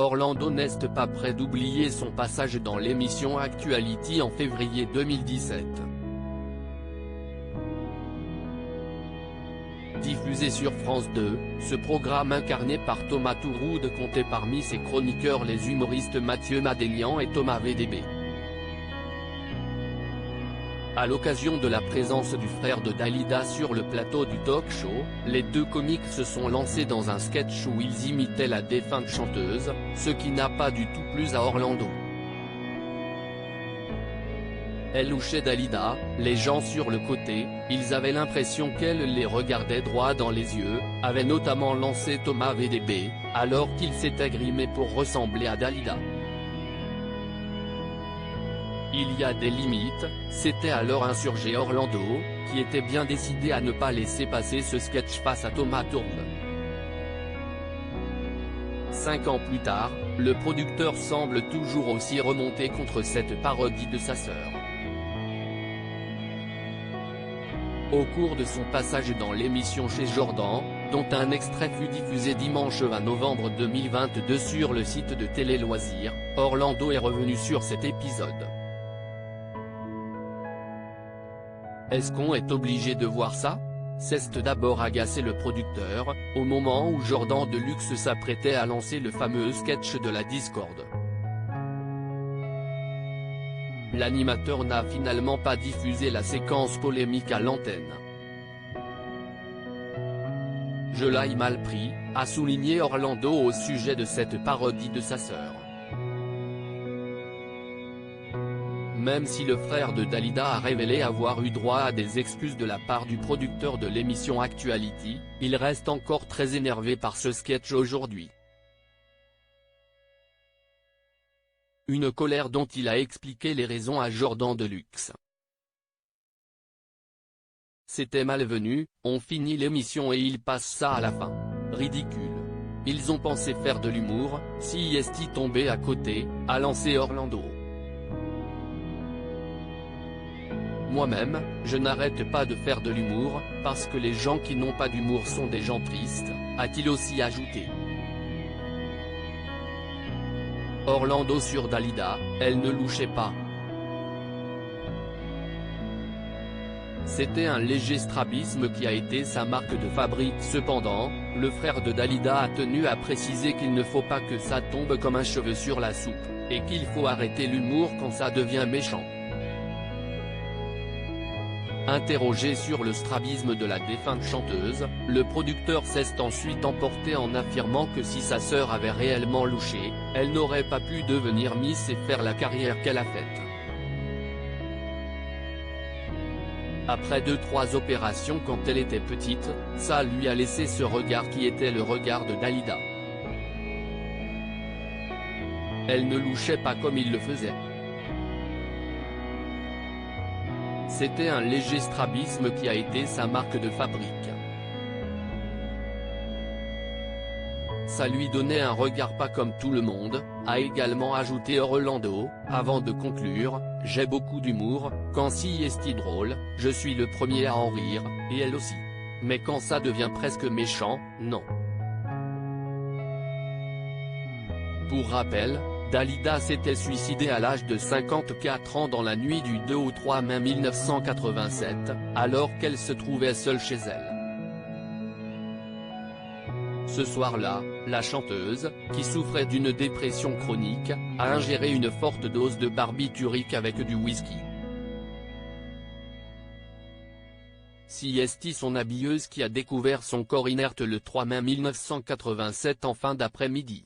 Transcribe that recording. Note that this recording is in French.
Orlando n'est pas près d'oublier son passage dans l'émission Actuality en février 2017. Diffusé sur France 2, ce programme incarné par Thomas Touroud comptait parmi ses chroniqueurs les humoristes Mathieu Madénian et Thomas VDB. À l'occasion de la présence du frère de Dalida sur le plateau du talk-show, les deux comiques se sont lancés dans un sketch où ils imitaient la défunte chanteuse, ce qui n'a pas du tout plu à Orlando. Elle louchait Dalida, les gens sur le côté, ils avaient l'impression qu'elle les regardait droit dans les yeux, avait notamment lancé Thomas VDB, alors qu'il s'était grimé pour ressembler à Dalida. Il y a des limites, s'était alors insurgé Orlando, qui était bien décidé à ne pas laisser passer ce sketch face à Thomas Touroud. 5 ans plus tard, le producteur semble toujours aussi remonté contre cette parodie de sa sœur. Au cours de son passage dans l'émission chez Jordan, dont un extrait fut diffusé dimanche 20 novembre 2022 sur le site de Télé Loisirs, Orlando est revenu sur cet épisode. Est-ce qu'on est obligé de voir ça? C'est d'abord agacé le producteur, au moment où Jordan Deluxe s'apprêtait à lancer le fameux sketch de la discorde. L'animateur n'a finalement pas diffusé la séquence polémique à l'antenne. Je l'ai mal pris, a souligné Orlando au sujet de cette parodie de sa sœur. Même si le frère de Dalida a révélé avoir eu droit à des excuses de la part du producteur de l'émission Actuality, il reste encore très énervé par ce sketch aujourd'hui. Une colère dont il a expliqué les raisons à Jordan Deluxe. C'était malvenu, on finit l'émission et ils passent ça à la fin. Ridicule. Ils ont pensé faire de l'humour, si est-il tombé à côté, a lancé Orlando. Moi-même, je n'arrête pas de faire de l'humour, parce que les gens qui n'ont pas d'humour sont des gens tristes, a-t-il aussi ajouté. Orlando sur Dalida, elle ne louchait pas. C'était un léger strabisme qui a été sa marque de fabrique. Cependant, le frère de Dalida a tenu à préciser qu'il ne faut pas que ça tombe comme un cheveu sur la soupe, et qu'il faut arrêter l'humour quand ça devient méchant. Interrogé sur le strabisme de la défunte chanteuse, le producteur s'est ensuite emporté en affirmant que si sa sœur avait réellement louché, elle n'aurait pas pu devenir Miss et faire la carrière qu'elle a faite. Après 2-3 opérations quand elle était petite, ça lui a laissé ce regard qui était le regard de Dalida. Elle ne louchait pas comme il le faisait. C'était un léger strabisme qui a été sa marque de fabrique. Ça lui donnait un regard pas comme tout le monde, a également ajouté Orlando, avant de conclure, j'ai beaucoup d'humour, quand si est drôle, je suis le premier à en rire, et elle aussi. Mais quand ça devient presque méchant, non. Pour rappel, Dalida s'était suicidée à l'âge de 54 ans dans la nuit du 2 au 3 mai 1987, alors qu'elle se trouvait seule chez elle. Ce soir-là, la chanteuse, qui souffrait d'une dépression chronique, a ingéré une forte dose de barbiturique avec du whisky. C'est son habilleuse qui a découvert son corps inerte le 3 mai 1987 en fin d'après-midi.